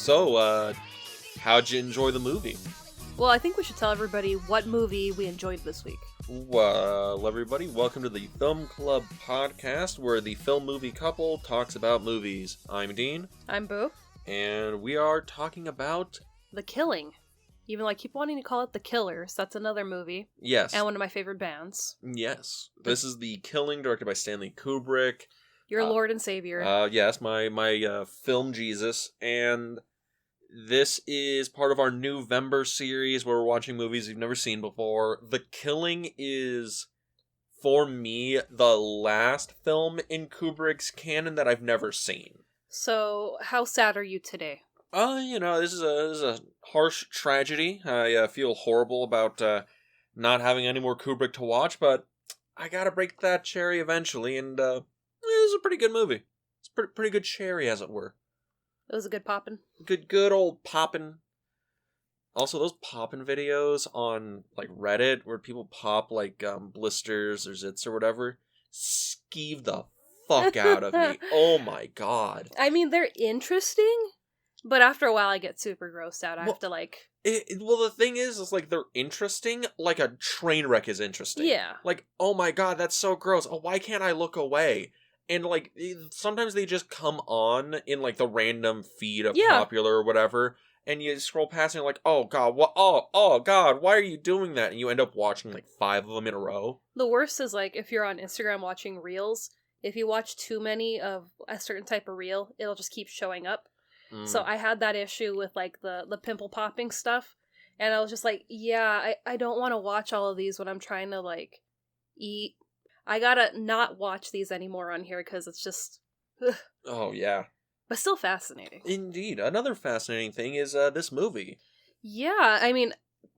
So, how'd you enjoy the movie? Well, I think we should tell everybody what movie we enjoyed this week. Well, everybody, welcome to the Film Club podcast, where the film movie couple talks about movies. I'm Dean. I'm Boo. And we are talking about... The Killing. Even though I keep wanting to call it The Killers, that's another movie. Yes. And one of my favorite bands. Yes. This is The Killing, directed by Stanley Kubrick. Your Lord and Savior. Yes, my film Jesus. And this is part of our November series where we're watching movies you've never seen before. The Killing is, for me, the last film in Kubrick's canon that I've never seen. So, how sad are you today? This is a harsh tragedy. I feel horrible about not having any more Kubrick to watch, but I gotta break that cherry eventually, and it was a pretty good movie. It's pretty good cherry, as it were. It was a good poppin'. Good old poppin'. Also, those poppin' videos on, like, Reddit, where people pop, like, blisters or zits or whatever, skeeve the fuck out of me. Oh my god. I mean, they're interesting, but after a while I get super grossed out. I have to, like... Well, the thing is like, they're interesting, like a train wreck is interesting. Yeah. Like, oh my god, that's so gross. Oh, why can't I look away? And, like, sometimes they just come on in, like, the random feed of Popular or whatever, and you scroll past and you're like, oh god, what? Oh god, why are you doing that? And you end up watching, like, 5 of them in a row. The worst is, like, if you're on Instagram watching Reels, if you watch too many of a certain type of Reel, it'll just keep showing up. So I had that issue with, like, the pimple popping stuff, and I was just like, yeah, I don't want to watch all of these when I'm trying to, like, eat. I gotta not watch these anymore on here, because it's just... Ugh. Oh, yeah. But still fascinating. Indeed. Another fascinating thing is this movie. Yeah, I mean,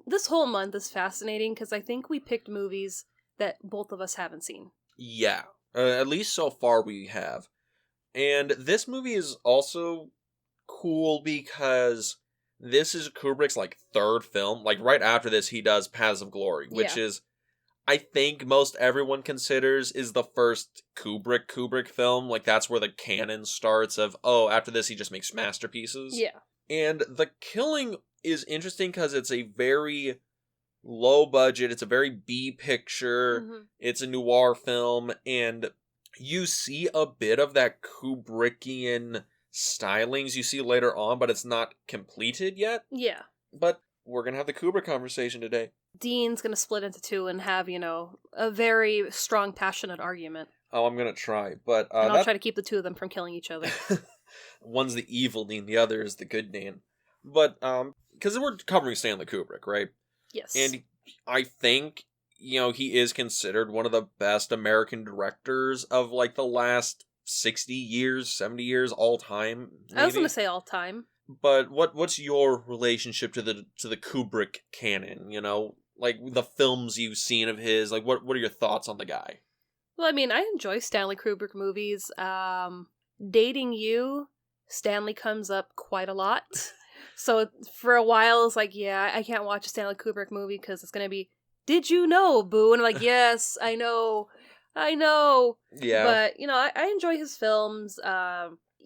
this whole month is fascinating, because I think we picked movies that both of us haven't seen. Yeah. At least so far we have. And this movie is also cool because this is Kubrick's, like, third film. Like, right after this, he does Paths of Glory, which is, I think most everyone considers, is the first Kubrick film. Like, that's where the canon starts of, oh, after this, he just makes masterpieces. Yeah. And The Killing is interesting because it's a very low budget, it's a very B picture, it's a noir film, and you see a bit of that Kubrickian stylings you see later on, but it's not completed yet. Yeah. But we're gonna have the Kubrick conversation today. Dean's gonna split into two and have, a very strong, passionate argument. Oh, I'm gonna try, but... and I'll try to keep the two of them from killing each other. One's the evil Dean, the other is the good Dean. But, because we're covering Stanley Kubrick, right? Yes. And I think, he is considered one of the best American directors of, like, the last 60 years, 70 years, all time. Maybe. I was going to say all time. But what's your relationship to the Kubrick canon, Like, the films you've seen of his, like, what are your thoughts on the guy? Well, I mean, I enjoy Stanley Kubrick movies. Dating You, Stanley comes up quite a lot. So for a while, it's like, yeah, I can't watch a Stanley Kubrick movie because it's going to be, did you know, Boo? And I'm like, yes, I know. Yeah. But, I enjoy his films.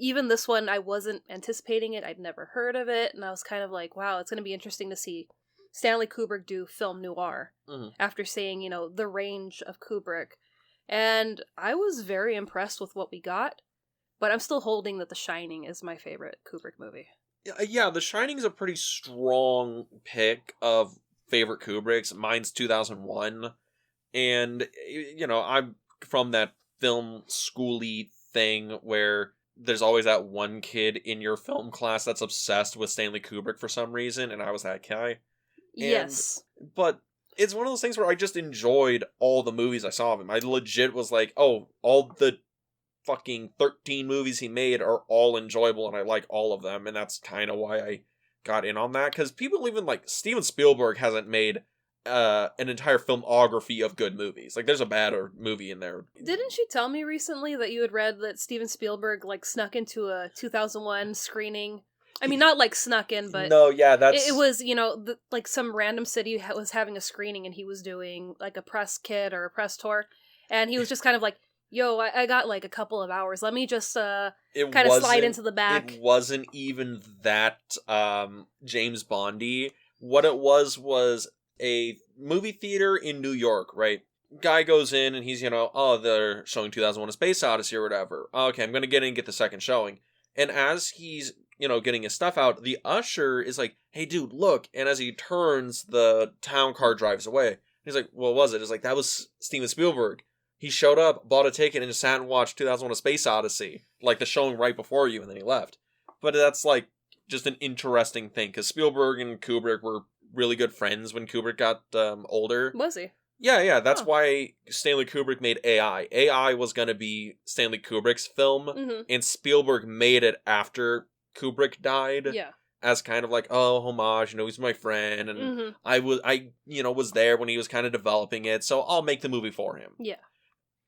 Even this one, I wasn't anticipating it. I'd never heard of it. And I was kind of like, wow, it's going to be interesting to see Stanley Kubrick do film noir after seeing, the range of Kubrick. And I was very impressed with what we got. But I'm still holding that The Shining is my favorite Kubrick movie. Yeah, The Shining is a pretty strong pick of favorite Kubricks. Mine's 2001. And, I'm from that film schooly thing where there's always that one kid in your film class that's obsessed with Stanley Kubrick for some reason, and I was that guy. Yes. But it's one of those things where I just enjoyed all the movies I saw of him. I legit was like, oh, all the fucking 13 movies he made are all enjoyable, and I like all of them, and that's kind of why I got in on that, because people even, like, Steven Spielberg hasn't made an entire filmography of good movies. Like, there's a badder movie in there. Didn't you tell me recently that you had read that Steven Spielberg, like, snuck into a 2001 screening? I mean, not, like, snuck in, but... No, yeah, that's... It was, like, some random city was having a screening, and he was doing, like, a press kit or a press tour, and he was just kind of like, yo, I got like a couple of hours. Let me just It kind of slide wasn't- into the back. It wasn't even that James Bondy. What it was a movie theater in New York, right? Guy goes in and he's, they're showing 2001: A Space Odyssey or whatever. Okay, I'm going to get in and get the second showing. And as he's, getting his stuff out, the usher is like, hey, dude, look. And as he turns, the town car drives away. He's like, what was it? It's like, that was Steven Spielberg. He showed up, bought a ticket, and just sat and watched 2001: A Space Odyssey. Like the showing right before you, and then he left. But that's like just an interesting thing, because Spielberg and Kubrick were really good friends when Kubrick got older. Was he? Yeah, that's why Stanley Kubrick made AI. AI was going to be Stanley Kubrick's film, and Spielberg made it after Kubrick died. Yeah. As kind of like, homage, he's my friend, and I was there when he was kind of developing it, so I'll make the movie for him. Yeah.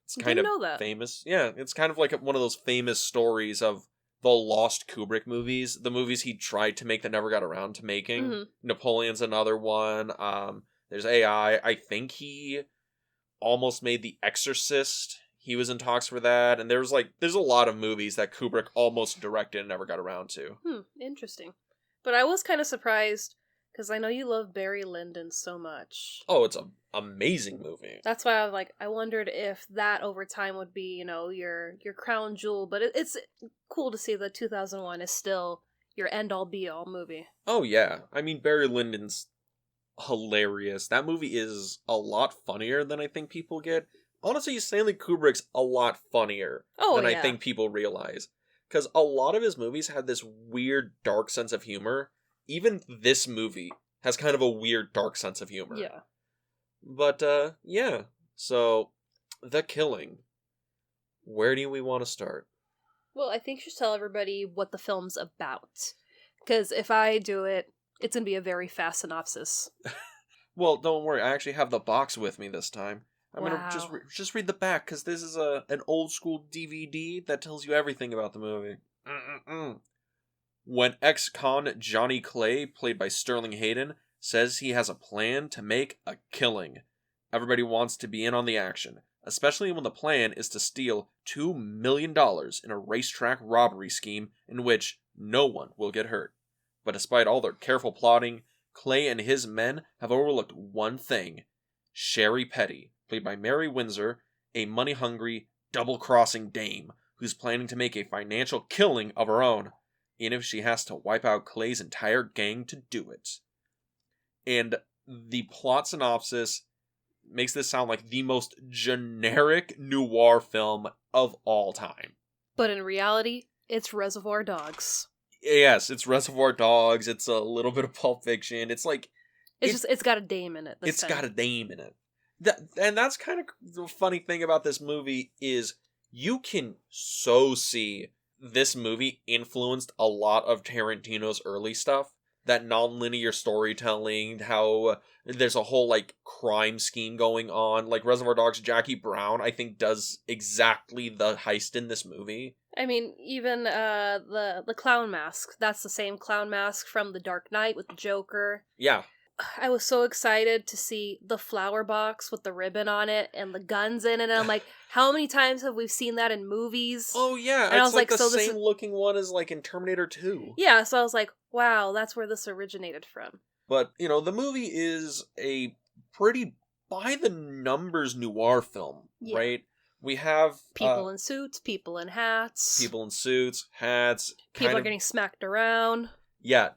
It's kind of know that. famous. Yeah, it's kind of like one of those famous stories of the lost Kubrick movies, the movies he tried to make that never got around to making. Napoleon's another one. There's AI. I think he almost made The Exorcist. He was in talks for that. And there's a lot of movies that Kubrick almost directed and never got around to. Interesting. But I was kind of surprised, because I know you love Barry Lyndon so much. Oh, it's an amazing movie. That's why I wondered if that over time would be, your crown jewel. But it's cool to see that 2001 is still your end-all be-all movie. Oh, yeah. I mean, Barry Lyndon's hilarious. That movie is a lot funnier than I think people get. Honestly, Stanley Kubrick's a lot funnier than I think people realize. Because a lot of his movies had this weird, dark sense of humor. Even this movie has kind of a weird, dark sense of humor. Yeah. But, yeah. So, The Killing. Where do we want to start? Well, I think you should tell everybody what the film's about. Because if I do it, it's going to be a very fast synopsis. Well, don't worry. I actually have the box with me this time. I'm Wow. gonna just read the back, because this is an old school DVD that tells you everything about the movie. When ex-con Johnny Clay, played by Sterling Hayden, says he has a plan to make a killing, everybody wants to be in on the action, especially when the plan is to steal $2 million in a racetrack robbery scheme in which no one will get hurt. But despite all their careful plotting, Clay and his men have overlooked one thing. Sherry Petty, played by Mary Windsor, a money-hungry, double-crossing dame who's planning to make a financial killing of her own, even if she has to wipe out Clay's entire gang to do it. And the plot synopsis makes this sound like the most generic noir film of all time. But in reality, it's Reservoir Dogs. Yes, it's Reservoir Dogs, it's a little bit of Pulp Fiction, it's like... It's got a dame in it. It's got a dame in it. And that's kind of the funny thing about this movie is you can so see this movie influenced a lot of Tarantino's early stuff. That non-linear storytelling, how there's a whole, crime scheme going on. Like, Reservoir Dogs' Jackie Brown, I think, does exactly the heist in this movie. I mean, even the clown mask. That's the same clown mask from The Dark Knight with the Joker. Yeah. I was so excited to see the flower box with the ribbon on it and the guns in it. And I'm like, how many times have we seen that in movies? Oh, yeah. And it's I was like, the so same looking one as, in Terminator 2. Yeah, so I was like, wow, that's where this originated from. But, the movie is a pretty by-the-numbers noir film, right? We have... people in suits, people in hats. People in suits, hats. People are getting smacked around. Yeah.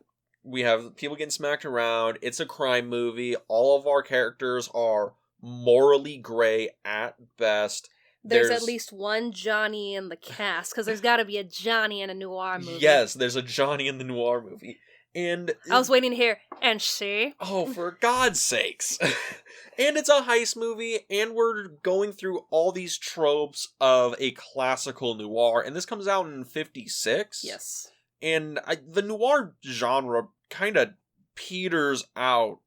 We have people getting smacked around. It's a crime movie. All of our characters are morally gray at best. There's at least one Johnny in the cast, because there's got to be a Johnny in a noir movie. Yes, there's a Johnny in the noir movie. And I was waiting to hear, and she? Oh, for God's sakes. And it's a heist movie, and we're going through all these tropes of a classical noir, and this comes out in 1956. Yes. And the noir genre kind of peters out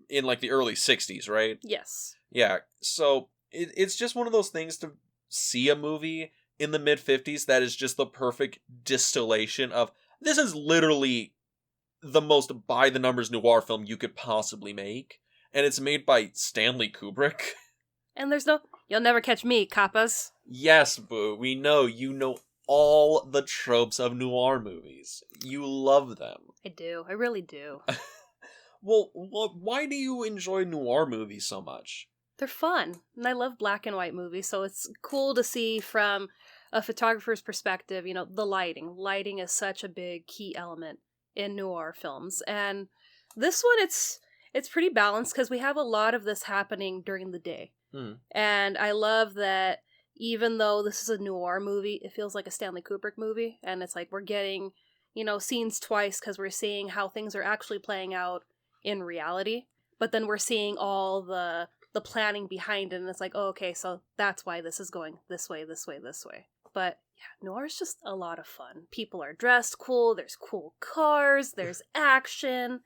in the early 60s, right? Yes. Yeah, so it's just one of those things to see a movie in the mid-50s that is just the perfect distillation of, this is literally the most by-the-numbers noir film you could possibly make. And it's made by Stanley Kubrick. And there's no, you'll never catch me, coppas. Yes, Boo, we know you know all the tropes of noir movies. You love them. I do. I really do. Well, why do you enjoy noir movies so much? They're fun. And I love black and white movies, so it's cool to see from a photographer's perspective, the lighting. Lighting is such a big key element in noir films. And this one, it's pretty balanced because we have a lot of this happening during the day. And I love that even though this is a noir movie, it feels like a Stanley Kubrick movie. And it's like we're getting, scenes twice because we're seeing how things are actually playing out in reality. But then we're seeing all the planning behind it, and it's like, oh, okay, so that's why this is going this way, this way, this way. But yeah, noir is just a lot of fun. People are dressed cool, there's cool cars, there's action,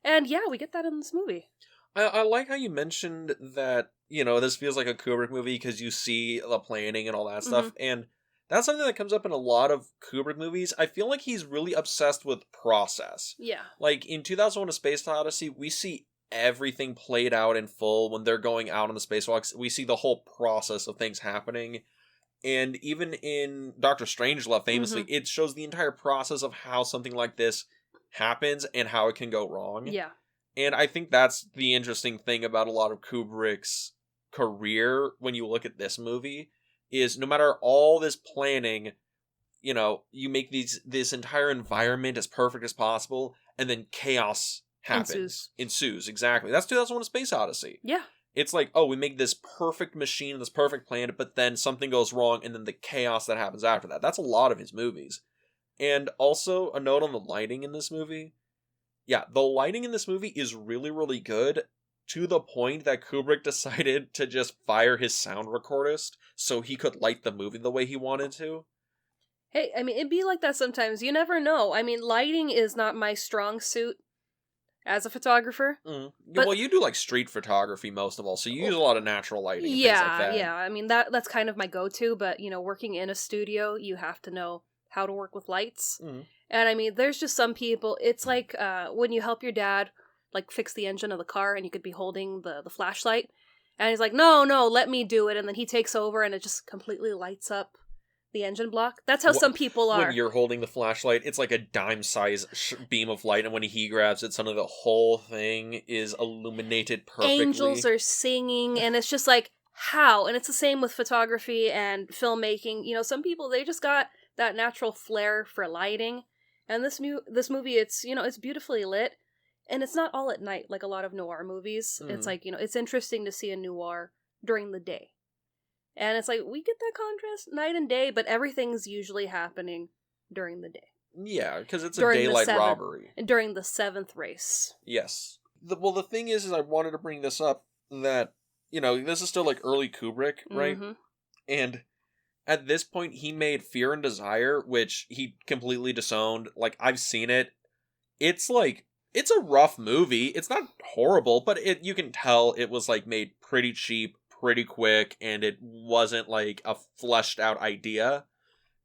and yeah, we get that in this movie. I like how you mentioned that, this feels like a Kubrick movie because you see the planning and all that stuff, and that's something that comes up in a lot of Kubrick movies. I feel like he's really obsessed with process. Yeah. Like, in 2001: A Space Odyssey, we see everything played out in full when they're going out on the spacewalks. We see the whole process of things happening. And even in Doctor Strangelove, famously, it shows the entire process of how something like this happens and how it can go wrong. Yeah. And I think that's the interesting thing about a lot of Kubrick's career when you look at this movie, is no matter all this planning, you make this entire environment as perfect as possible, and then chaos happens. Ensues, exactly. That's 2001: A Space Odyssey. Yeah. It's like, oh, we make this perfect machine, this perfect plan, but then something goes wrong, and then the chaos that happens after that. That's a lot of his movies. And also, a note on the lighting in this movie. Yeah, the lighting in this movie is really, really good, to the point that Kubrick decided to just fire his sound recordist so he could light the movie the way he wanted to. Hey, I mean, it'd be like that sometimes. You never know. I mean, lighting is not my strong suit as a photographer. But, well, you do like street photography most of all, so you use a lot of natural lighting and things like that. Yeah. I mean, that's kind of my go-to, but, working in a studio, you have to know how to work with lights. And I mean, there's just some people, it's like when you help your dad, like, fix the engine of the car, and you could be holding the flashlight, and he's like, no, let me do it, and then he takes over, and it just completely lights up the engine block. That's how some people are. When you're holding the flashlight, it's like a dime-size beam of light, and when he grabs it, suddenly the whole thing is illuminated perfectly. Angels are singing, and it's just like, how? And it's the same with photography and filmmaking. Some people, they just got that natural flair for lighting, and this movie, it's, it's beautifully lit, and it's not all at night like a lot of noir movies. It's like, it's interesting to see a noir during the day. And it's like, we get that contrast night and day, but everything's usually happening during the day. Yeah, because it's a daylight robbery. During the 7th race. Yes. The thing is I wanted to bring this up, that, this is still like early Kubrick, right? And at this point, he made Fear and Desire, which he completely disowned. Like, I've seen it. It's like, it's a rough movie. It's not horrible, but you can tell it was like made pretty cheap, pretty quick, and it wasn't like a fleshed out idea.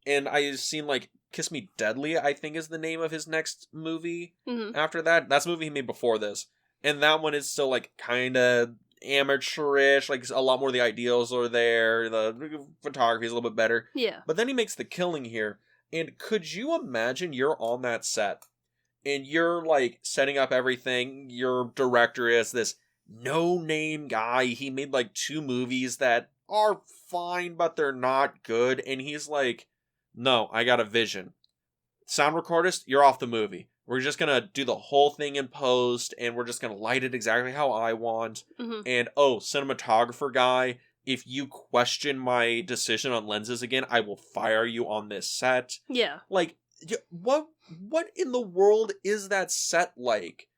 And I've seen like Kiss Me Deadly, I think is the name of his next movie. After that, that's a movie he made before this, and that one is still like kind of amateurish. Like, a lot more of the ideals are there, the photography is a little bit better. Yeah. But then he makes The Killing here, and could you imagine you're on that set and you're like setting up everything? Your director is this no-name guy. He made like 2 movies that are fine, but they're not good. And he's like, no, I got a vision. Sound recordist, you're off the movie. We're just going to do the whole thing in post, and we're just going to light it exactly how I want. And, cinematographer guy, if you question my decision on lenses again, I will fire you on this set. Yeah. Like, what in the world is that set like?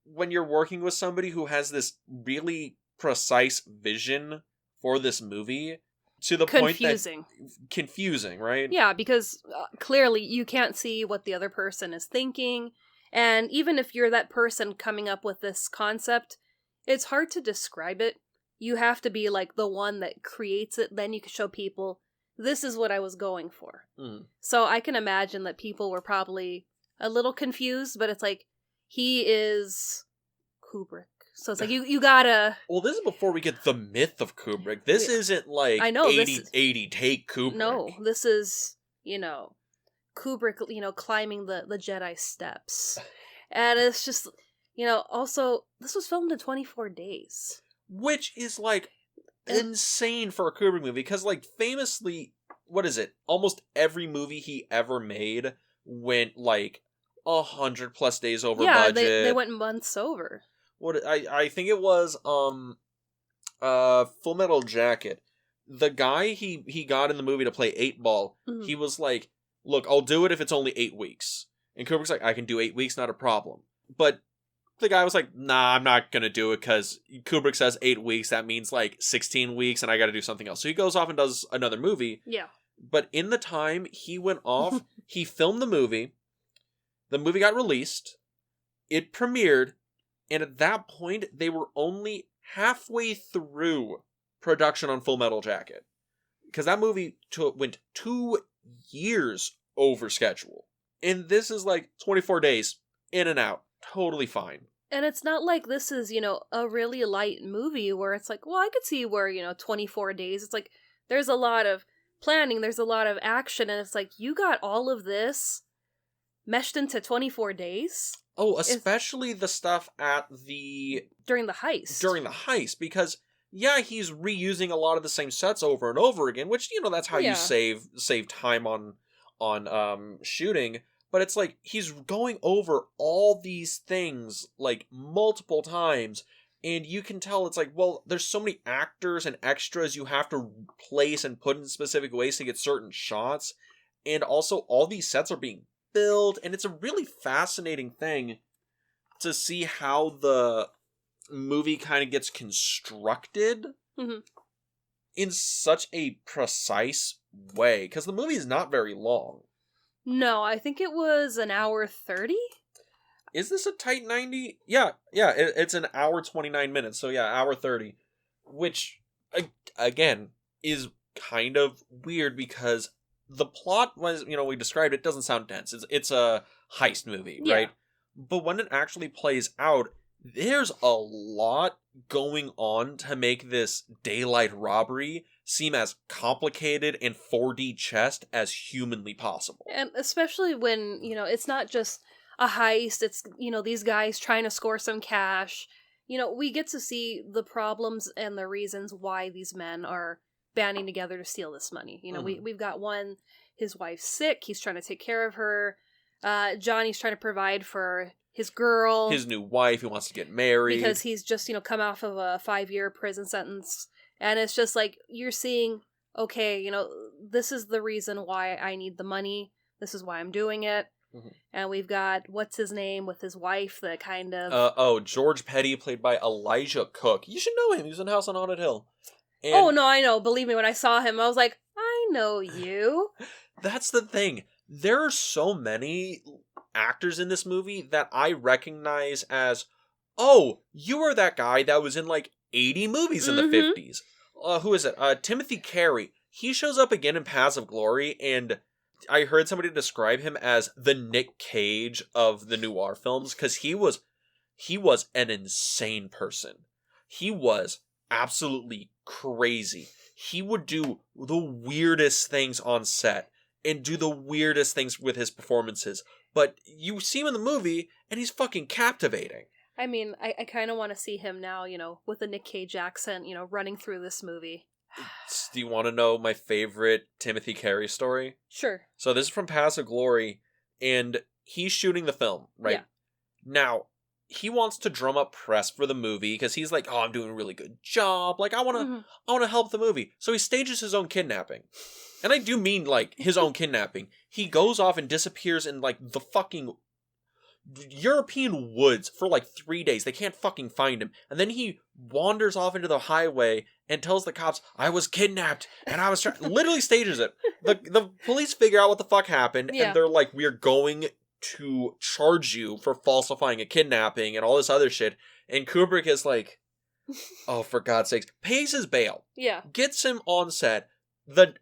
When you're working with somebody who has this really precise vision for this movie, to the point that confusing, right? Yeah, because clearly you can't see what the other person is thinking, and even if you're that person coming up with this concept, it's hard to describe it. You have to be like the one that creates it, then you can show people, this is what I was going for. So I can imagine that people were probably a little confused, but it's like, he is Kubrick. So it's like you gotta. Well, this is before we get the myth of Kubrick. This isn't like I know 80 take Kubrick. No, this is Kubrick, climbing the Jedi steps, and it's just also this was filmed in 24 days, which is like insane for a Kubrick movie because like famously, what is it? Almost every movie he ever made went like 100+ days over budget. They went months over. What I think it was Full Metal Jacket. The guy he got in the movie to play 8-Ball, Mm-hmm. he was like, "Look, I'll do it if it's only 8 weeks." And Kubrick's like, "I can do 8 weeks, not a problem." But the guy was like, "Nah, I'm not gonna do it because Kubrick says 8 weeks. That means like 16 weeks, and I got to do something else." So he goes off and does another movie. Yeah. But in the time he went off, he filmed the movie. The movie got released. It premiered. And at that point, they were only halfway through production on Full Metal Jacket. Because that movie went 2 years over schedule. And this is like 24 days, in and out. Totally fine. And it's not like this is, a really light movie where it's like, well, I could see where, 24 days. It's like, there's a lot of planning, there's a lot of action, and it's like, you got all of this meshed into 24 days? Oh, especially the stuff at during the heist. During the heist, because yeah, he's reusing a lot of the same sets over and over again, which that's how you save time on shooting. But it's like he's going over all these things like multiple times, and you can tell it's like, well, there's so many actors and extras you have to place and put in specific ways to get certain shots, and also all these sets are being build, and it's a really fascinating thing to see how the movie kind of gets constructed in such a precise way, because the movie is not very long. No, I think it was an hour 30. Is this a tight 90? Yeah, it's an hour 29 minutes, so yeah, hour 30, which again is kind of weird because the plot was, we described it, doesn't sound dense. It's a heist movie, right? But when it actually plays out, there's a lot going on to make this daylight robbery seem as complicated and 4D chessed as humanly possible. And especially when, it's not just a heist, it's, these guys trying to score some cash. We get to see the problems and the reasons why these men are banding together to steal this money. We've got one, his wife's sick, he's trying to take care of her. Johnny's trying to provide for his girl. His new wife, who wants to get married. Because he's just, come off of a 5-year prison sentence. And it's just like, you're seeing, okay, this is the reason why I need the money. This is why I'm doing it. Mm-hmm. And we've got, what's his name, with his wife that kind of... George Petty, played by Elijah Cook. You should know him. He was in House on Haunted Hill. And oh, no, I know. Believe me, when I saw him, I was like, I know you. That's the thing. There are so many actors in this movie that I recognize as, oh, you are that guy that was in like 80 movies in the 50s. Who is it? Timothy Carey. He shows up again in Paths of Glory, and I heard somebody describe him as the Nick Cage of the noir films, because he was an insane person. He was absolutely crazy. He would do the weirdest things on set and do the weirdest things with his performances. But you see him in the movie, and he's fucking captivating. I mean, I kind of want to see him now, with a Nick Cage accent, running through this movie. Do you want to know my favorite Timothy Carey story? Sure. So this is from Paths of Glory, and he's shooting the film, right? Yeah. Now, he wants to drum up press for the movie, because he's like, oh, I'm doing a really good job. Like, I want to help the movie. So he stages his own kidnapping. And I do mean, like, his own kidnapping. He goes off and disappears in, like, the fucking European woods for, like, 3 days. They can't fucking find him. And then he wanders off into the highway and tells the cops, I was kidnapped, and I was literally stages it. The police figure out what the fuck happened, and they're like, we're going to charge you for falsifying a kidnapping and all this other shit. And Kubrick is like, oh, for God's sakes, pays his bail. Yeah. Gets him on set. The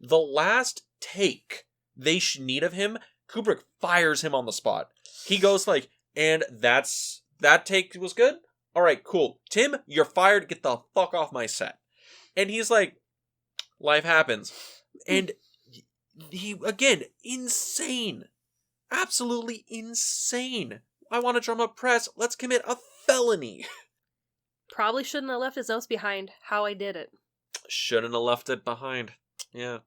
last take they need of him, Kubrick fires him on the spot. He goes like, and that take was good? all right, cool. Tim, you're fired. Get the fuck off my set. And he's like, life happens. And he, again, insane. Absolutely insane. I want to drum up press. Let's commit a felony. Probably shouldn't have left his notes behind. How I did it. Shouldn't have left it behind. Yeah.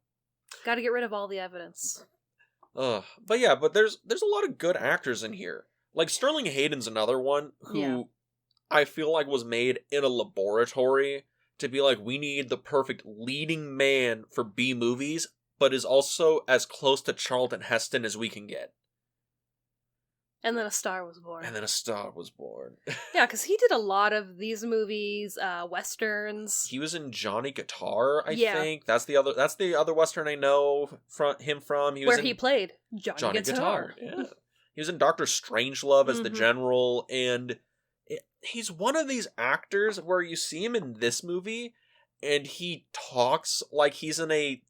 Got to get rid of all the evidence. But there's a lot of good actors in here. Like Sterling Hayden's another one who I feel like was made in a laboratory to be like, we need the perfect leading man for B movies, but is also as close to Charlton Heston as we can get. And then a star was born. Yeah, because he did a lot of these movies, westerns. He was in Johnny Guitar, I think. That's the other western I know him from. He played Johnny Guitar. Yeah. He was in Dr. Strangelove as the general, and he's one of these actors where you see him in this movie, and he talks like he's in a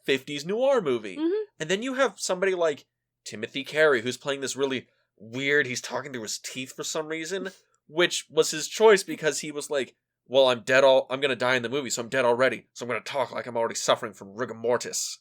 50s noir movie. Mm-hmm. And then you have somebody like Timothy Carey, who's playing this really weird, he's talking to his teeth for some reason, which was his choice because he was like, well, I'm gonna die in the movie, so I'm dead already, so I'm gonna talk like I'm already suffering from rigor mortis.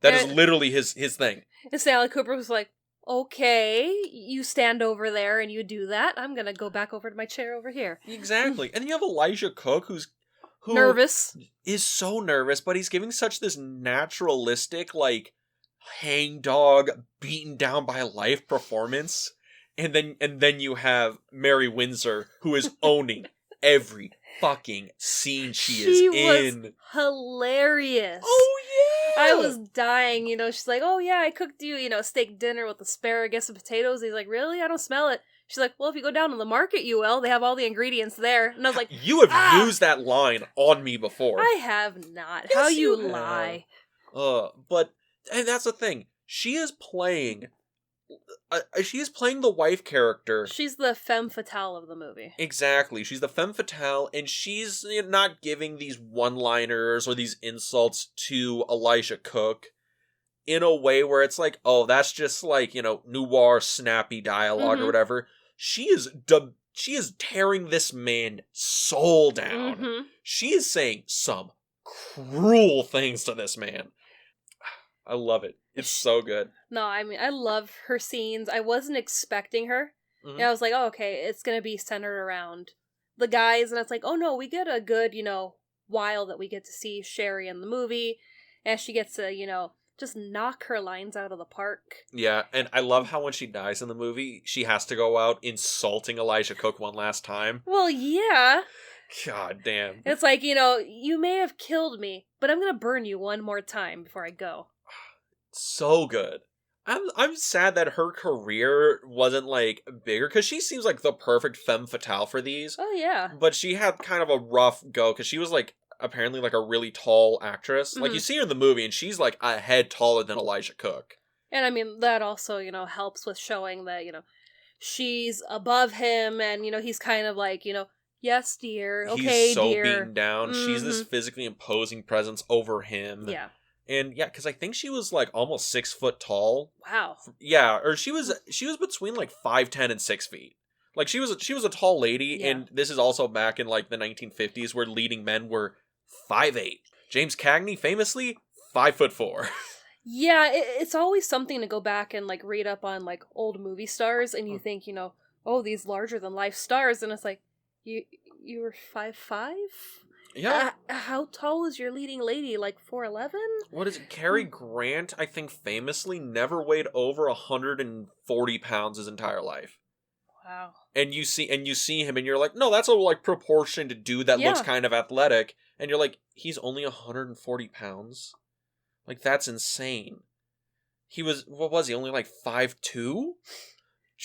That is literally his thing. And Stanley Kubrick was like, okay, you stand over there and you do that, I'm gonna go back over to my chair over here. Exactly. And then you have Elijah Cook, who nervous. Is so nervous, but he's giving such this naturalistic, like, hangdog, beaten down by life performance. And then you have Mary Windsor, who is owning every fucking scene she is in. Was hilarious. Oh, yeah! I was dying, she's like, oh yeah, I cooked you, steak dinner with asparagus and potatoes. He's like, really? I don't smell it. She's like, well, if you go down to the market, you will. They have all the ingredients there. And I was like, you have used that line on me before. I have not. Yes, how you lie. And that's the thing. She is playing the wife character. She's the femme fatale of the movie. Exactly. She's the femme fatale, and she's not giving these one-liners or these insults to Elijah Cook in a way where it's like, oh, that's just like, noir, snappy dialogue or whatever. She is tearing this man's soul down. Mm-hmm. She is saying some cruel things to this man. I love it. It's so good. No, I mean, I love her scenes. I wasn't expecting her. Mm-hmm. And I was like, oh, okay, it's going to be centered around the guys. And it's like, oh, no, we get a good, while that we get to see Sherry in the movie. And she gets to, just knock her lines out of the park. Yeah, and I love how when she dies in the movie, she has to go out insulting Elijah Cook one last time. Well, yeah. God damn. It's like, you may have killed me, but I'm going to burn you one more time before I go. So good. I'm sad that her career wasn't, like, bigger, because she seems like the perfect femme fatale for these. Oh, yeah. But she had kind of a rough go, because she was, like, apparently, like, a really tall actress. Mm-hmm. Like, you see her in the movie, and she's, like, a head taller than Elijah Cook. And, I mean, that also, helps with showing that, she's above him, and, he's kind of like, yes, dear, okay, dear. He's so beaten down. Mm-hmm. She's this physically imposing presence over him. Yeah. And yeah, because I think she was like almost 6 foot tall. Wow. Yeah, or she was between like 5'10" and 6 feet. Like she was a tall lady, and this is also back in like the 1950s where leading men were 5'8". James Cagney famously 5'4". Yeah, it's always something to go back and like read up on like old movie stars, and you think oh, these larger than life stars, and it's like you were 5'5". Yeah. How tall is your leading lady? Like 4'11"? What is it? Cary Grant, I think, famously never weighed over 140 pounds his entire life. Wow. And you see him, and you're like, no, that's a like proportioned dude that looks kind of athletic, and you're like, he's only 140 pounds. Like that's insane. He was only like 5'2"?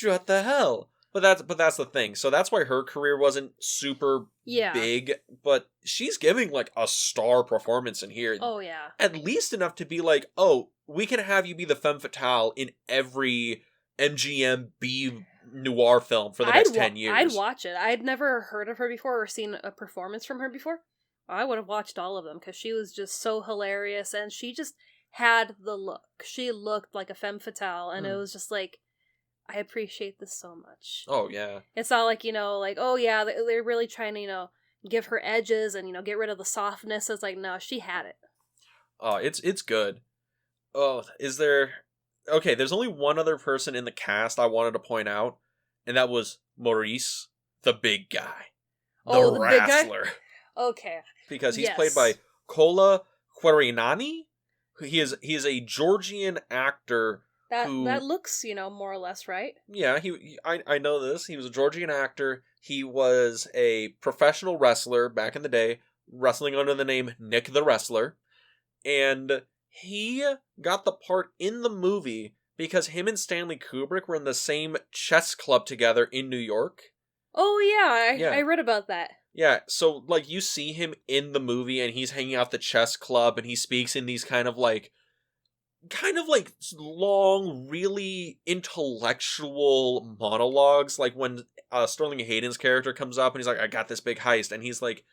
What the hell? But that's the thing. So that's why her career wasn't super big, but she's giving like a star performance in here. Oh yeah. At least enough to be like, oh, we can have you be the femme fatale in every MGM B noir film for the next 10 years. I'd watch it. I'd never heard of her before or seen a performance from her before. I would have watched all of them because she was just so hilarious, and she just had the look. She looked like a femme fatale, and it was just like, I appreciate this so much. Oh, yeah. It's not like, like, oh yeah, they're really trying to, give her edges and, get rid of the softness. It's like, no, she had it. Oh, it's good. Oh, is there... Okay, there's only one other person in the cast I wanted to point out, and that was Maurice, the big guy. The wrestler. Big guy? Okay. Because he's played by Kola Querinani. He is a Georgian actor that looks, more or less right. Yeah, I know this. He was a Georgian actor. He was a professional wrestler back in the day, wrestling under the name Nick the Wrestler. And he got the part in the movie because him and Stanley Kubrick were in the same chess club together in New York. Oh, yeah. I read about that. Yeah, so, like, you see him in the movie, and he's hanging out the chess club, and he speaks in these kind of long, really intellectual monologues, like when Sterling Hayden's character comes up, and he's like, I got this big heist, and he's like,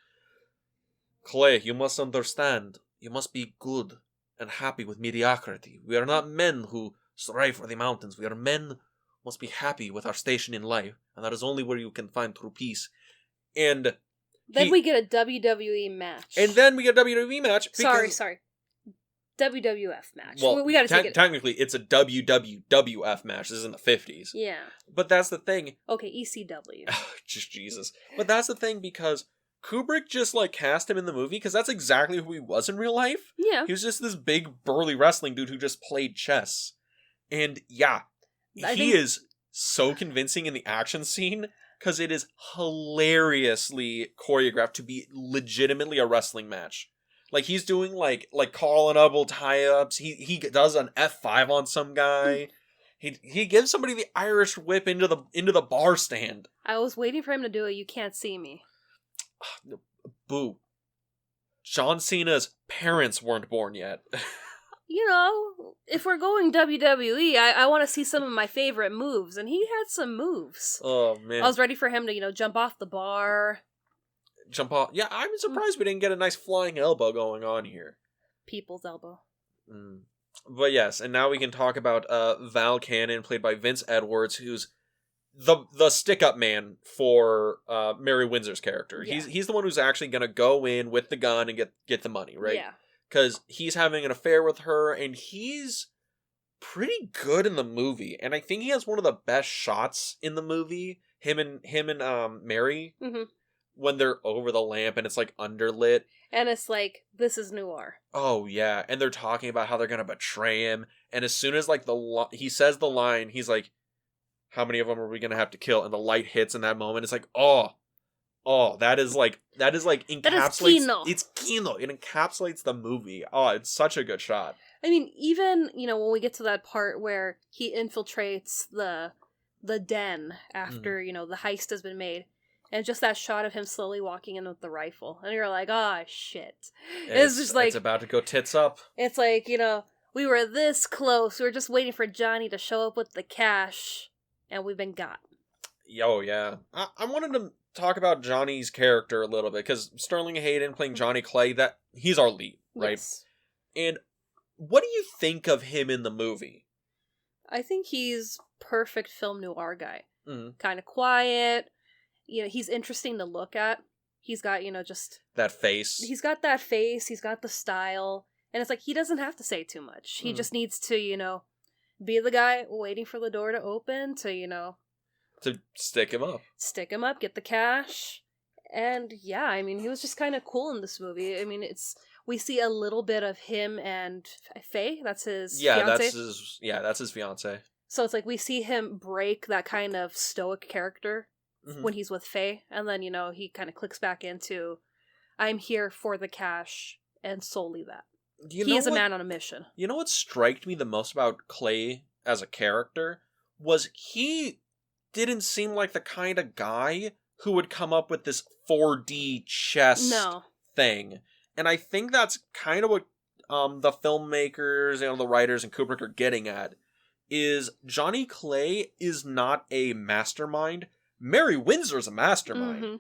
Clay, you must understand, you must be good and happy with mediocrity. We are not men who strive for the mountains, we are men who must be happy with our station in life, and that is only where you can find true peace. And then we get a WWE match. And then we get a WWE match. Sorry. WWF match. Well, we gotta take it. Technically, it's a WWF match. This is in the 50s. Yeah. But that's the thing. Okay, ECW. Just Jesus. But that's the thing because Kubrick just, cast him in the movie because that's exactly who he was in real life. Yeah. He was just this big, burly wrestling dude who just played chess. And, yeah, he is so convincing in the action scene because it is hilariously choreographed to be legitimately a wrestling match. Like, he's doing, collar and elbow tie-ups. He does an F5 on some guy. He gives somebody the Irish whip into the bar stand. I was waiting for him to do it. You can't see me. Boo. John Cena's parents weren't born yet. If we're going WWE, I want to see some of my favorite moves, and he had some moves. Oh, man. I was ready for him to, jump off the bar. Jump off. Yeah, I'm surprised we didn't get a nice flying elbow going on here. People's elbow. But yes, and now we can talk about Val Cannon, played by Vince Edwards, who's the stick-up man for Mary Windsor's character. Yeah. He's the one who's actually going to go in with the gun and get the money, right? Yeah. Because he's having an affair with her, and he's pretty good in the movie. And I think he has one of the best shots in the movie. Him and Mary. Mm-hmm. When they're over the lamp and it's underlit. And it's this is noir. Oh, yeah. And they're talking about how they're going to betray him. And as soon as he says the line, he's like, how many of them are we going to have to kill? And the light hits in that moment. It's like, oh, that is encapsulates. That is Kino. It's Kino. It encapsulates the movie. Oh, it's such a good shot. I mean, even, when we get to that part where he infiltrates the den after, the heist has been made. And just that shot of him slowly walking in with the rifle. And you're like, oh, shit. It's just it's about to go tits up. It's like, we were this close. We were just waiting for Johnny to show up with the cash. And we've been got. Oh, yeah. I wanted to talk about Johnny's character a little bit. Because Sterling Hayden playing Johnny Clay, he's our lead, right? Yes. And what do you think of him in the movie? I think he's perfect film noir guy. Mm-hmm. Kind of quiet. He's interesting to look at. He's got, just... that face. He's got that face. He's got the style. And it's he doesn't have to say too much. He just needs to, be the guy waiting for the door to open to, to stick him up. Stick him up, get the cash. And, yeah, I mean, he was just kind of cool in this movie. I mean, we see a little bit of him and Faye. That's his fiancé. That's his fiancé. So it's we see him break that kind of stoic character. Mm-hmm. When he's with Faye, and then, he kind of clicks back into, I'm here for the cash, and solely that. He is a man on a mission. You know what struck me the most about Clay as a character? Was he didn't seem like the kind of guy who would come up with this 4D chess thing. And I think that's kind of what the filmmakers, the writers, and Kubrick are getting at, is Johnny Clay is not a mastermind. Mary Windsor's a mastermind. Mm-hmm.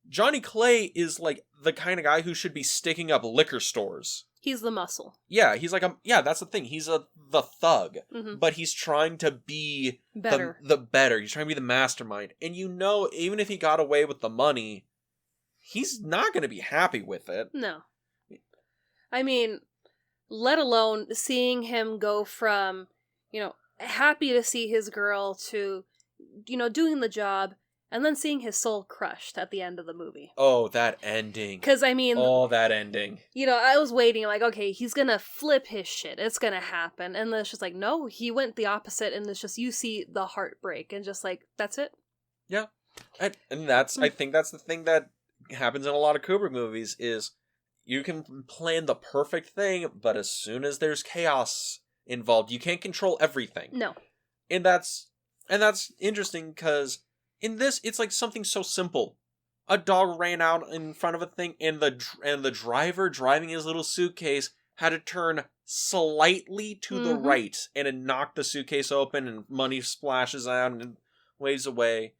Johnny Clay is the kind of guy who should be sticking up liquor stores. He's the muscle. Yeah, he's like that's the thing. He's the thug, Mm-hmm. but he's trying to be Better. the better. He's trying to be the mastermind. And even if he got away with the money, he's not going to be happy with it. No. I mean, let alone seeing him go from, happy to see his girl to, doing the job, and then seeing his soul crushed at the end of the movie. Oh, that ending. Because, I mean... Oh, that ending. I was waiting, like, okay, he's gonna flip his shit. It's gonna happen. And then it's just like, no, he went the opposite, and it's just, you see the heartbreak, and just like, that's it. Yeah. And I think that's the thing that happens in a lot of Kubrick movies, is you can plan the perfect thing, but as soon as there's chaos involved, you can't control everything. No. And that's interesting, because in this, it's like something so simple. A dog ran out in front of a thing, and the driver driving his little suitcase had to turn slightly to the right, and it knocked the suitcase open, and money splashes out and waves away.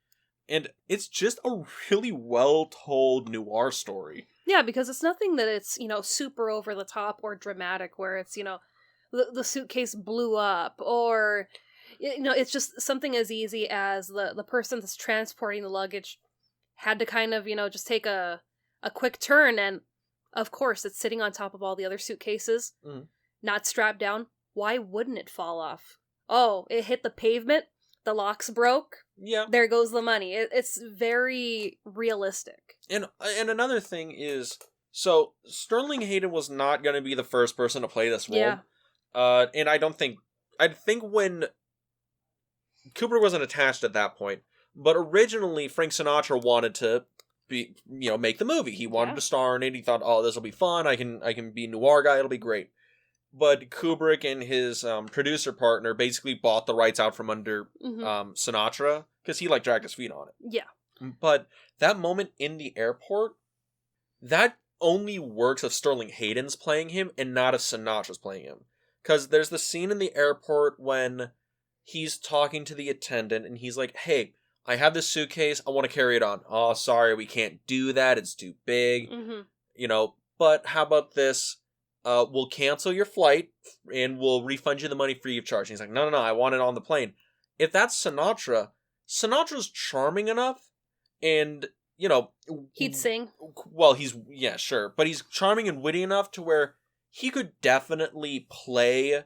And it's just a really well-told noir story. Yeah, because it's nothing that it's, super over the top or dramatic, where it's, the suitcase blew up, or, it's just something as easy as the person that's transporting the luggage had to kind of, just take a quick turn, and of course it's sitting on top of all the other suitcases, not strapped down. Why wouldn't it fall off? Oh, it hit the pavement, the locks broke. Yeah. There goes the money. It's very realistic. And another thing is, so Sterling Hayden was not going to be the first person to play this role. Yeah. And I think when Kubrick wasn't attached at that point, but originally Frank Sinatra wanted to be, make the movie. He wanted to star in it. He thought, oh, this will be fun. I can be noir guy. It'll be great. But Kubrick and his producer partner basically bought the rights out from under Sinatra, because he dragged his feet on it. Yeah. But that moment in the airport, that only works if Sterling Hayden's playing him and not if Sinatra's playing him. Because there's the scene in the airport when he's talking to the attendant, and he's like, hey, I have this suitcase, I want to carry it on. Oh, sorry, we can't do that, it's too big. But how about this? We'll cancel your flight, and we'll refund you the money free of charge. And he's like, no, I want it on the plane. If that's Sinatra, Sinatra's charming enough, and, he'd sing. Well, yeah, sure. But he's charming and witty enough to where he could definitely play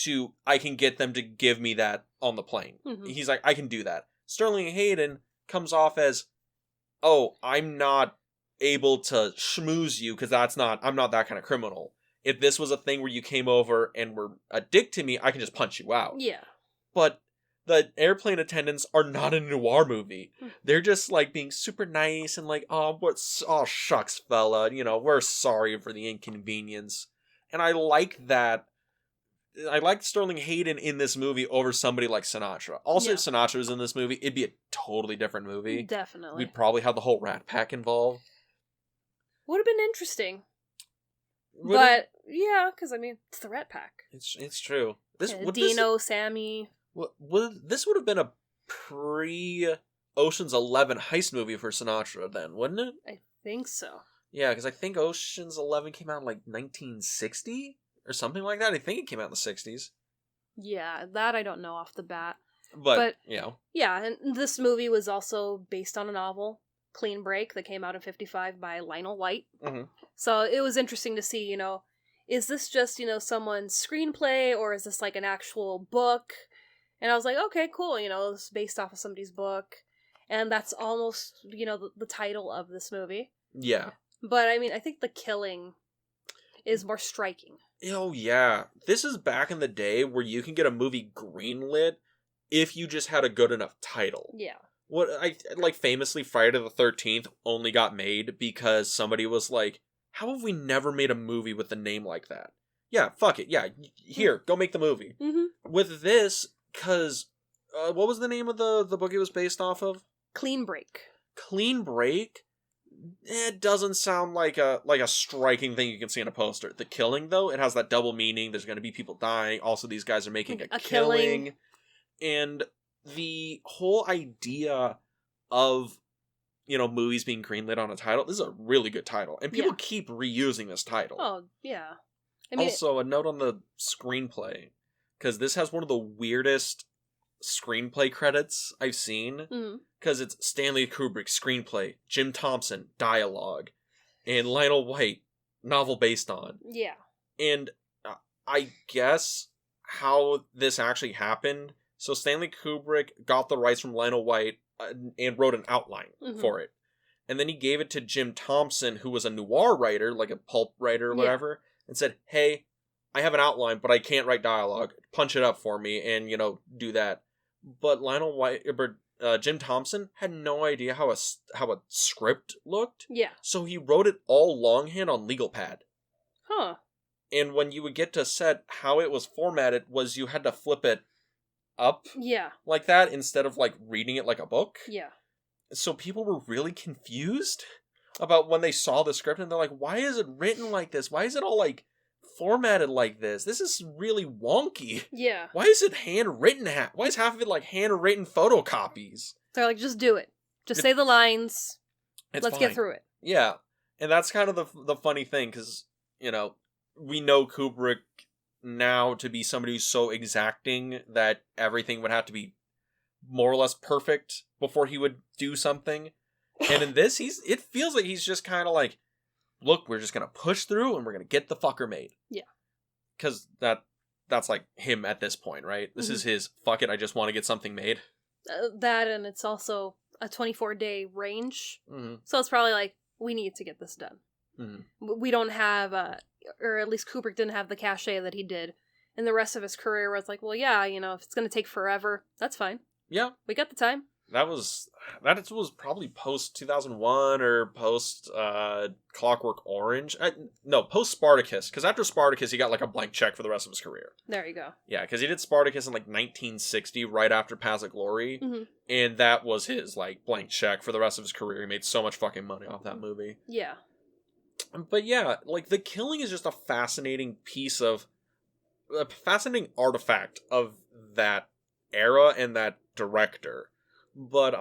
to, I can get them to give me that on the plane. He's like, I can do that. Sterling Hayden comes off as, oh, I'm not able to schmooze you, because I'm not that kind of criminal. If this was a thing where you came over and were a dick to me, I can just punch you out. Yeah. But the airplane attendants are not a noir movie. They're just being super nice and oh shucks, fella, we're sorry for the inconvenience. And I like that. I like Sterling Hayden in this movie over somebody like Sinatra. Also, if Sinatra was in this movie, it'd be a totally different movie. Definitely. We'd probably have the whole Rat Pack involved. Would have been interesting. But yeah, because it's the Rat Pack. It's true. Dino, Sammy. This would have been a pre-Ocean's 11 heist movie for Sinatra then, wouldn't it? I think so. Yeah, because I think Ocean's 11 came out in 1960 or something like that. I think it came out in the 60s. Yeah, that I don't know off the bat. But yeah, and this movie was also based on a novel, Clean Break, that came out in 1955 by Lionel White. So it was interesting to see, is this just, someone's screenplay, or is this an actual book? And I was like, okay, cool, it's based off of somebody's book. And that's almost, the title of this movie. Yeah. But, I think the killing is more striking. Oh, yeah. This is back in the day where you can get a movie greenlit if you just had a good enough title. Yeah. What famously, Friday the 13th only got made because somebody was like, how have we never made a movie with a name like that? Yeah, fuck it. Yeah, here, go make the movie. With this, because, what was the name of the book it was based off of? Clean Break. Clean Break? It doesn't sound like a striking thing you can see in a poster. The killing, though, it has that double meaning. There's going to be people dying. Also, these guys are making a killing. And the whole idea of, movies being greenlit on a title, this is a really good title. And people keep reusing this title. Oh, yeah. I mean, also, a note on the screenplay, because this has one of the weirdest screenplay credits I've seen, because it's Stanley Kubrick screenplay, Jim Thompson dialogue, and Lionel White novel based on. Yeah. And I guess how this actually happened. So Stanley Kubrick got the rights from Lionel White and wrote an outline for it. And then he gave it to Jim Thompson, who was a noir writer, like a pulp writer or whatever, and said, hey, I have an outline, but I can't write dialogue. Punch it up for me and, do that. But Lionel White, Jim Thompson had no idea how a script looked. Yeah. So he wrote it all longhand on legal pad. Huh. And when you would get to set, how it was formatted was you had to flip it up like that instead of like reading it like a book. Yeah. So people were really confused about when they saw the script, and they're like, why is it written like this? Why is it all like formatted like this? This is really wonky. Yeah. Why is it handwritten? Why is half of it like handwritten photocopies? They're like, just do it. Just say the lines. Let's fine. get through it. Yeah. And that's kind of the funny thing, because, we know Kubrick now to be somebody who's so exacting that everything would have to be more or less perfect before he would do something. And in this, it feels like he's just kind of like, look, we're just going to push through and we're going to get the fucker made. Yeah. Because that's like him at this point, right? This is his, fuck it, I just want to get something made. That, and it's also a 24-day range. Mm-hmm. So it's probably like, we need to get this done. Mm-hmm. We don't have, or at least Kubrick didn't have the cachet that he did in the rest of his career, where it's like, well, yeah, if it's going to take forever, that's fine. Yeah. We got the time. That was probably post 2001 or post Clockwork Orange. No, post Spartacus, because after Spartacus he got like a blank check for the rest of his career. There you go. Yeah, because he did Spartacus in like 1960, right after Paths of Glory, and that was his like blank check for the rest of his career. He made so much fucking money off that movie. Yeah. But yeah, like The Killing is just a fascinating fascinating artifact of that era and that director. But